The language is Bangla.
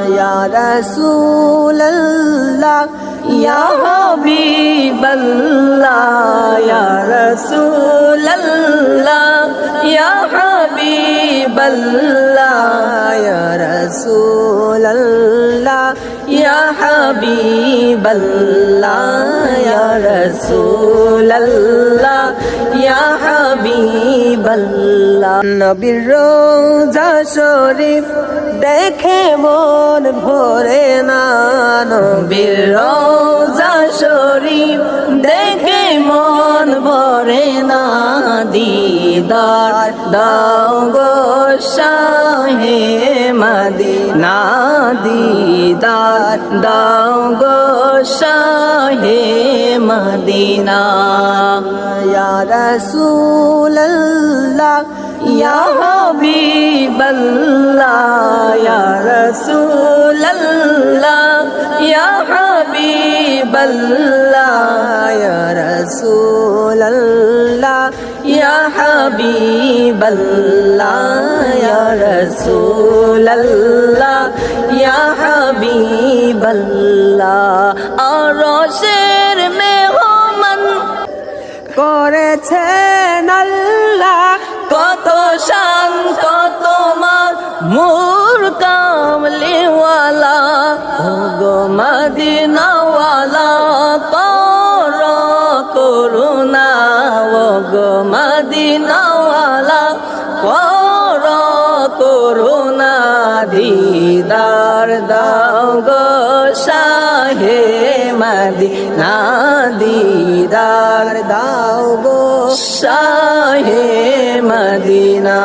ইয়া রাসূলুল্লাহ ইয়া হাবিবাল্লাহ ইয়া রাসূলুল্লাহ ইয়া হাবিবাল্লাহ ইয়া রাসূলুল্লাহ ইয়া হাবিবাল্লাহ ইয়া রাসূলুল্লাহ ইয়া হাবিবাল্লাহ নবীর রওজা শরীফ দেখে মন ভরে না নবীর রওজা শরীফ দেখে মন ভরে না দিদার দাও গো শাহে মদিনা দিদার দাও গো শাহে মদিনা ইয়া রাসূলুল্লাহ ইয়া হাবিবাল্লাহ ইয়া রাসূলুল্লাহ ইয়া হাবিবাল্লাহ ইয়া রাসূলুল্লাহ ইয়া হাবিবাল্লাহ ইয়া রাসূলুল্লাহ ইয়া হাবিবাল্লাহ আরশের মেহমান করেছেন আল্লাহ কত শান কত মান মোর কামলিওয়ালা ও গো মদিনাওয়ালা কর করুণা ও গো মদিনাওয়ালা কর করুণা দিদার দাও গো শাহে মদিনা দিদার দাও গো শাহে মদিনা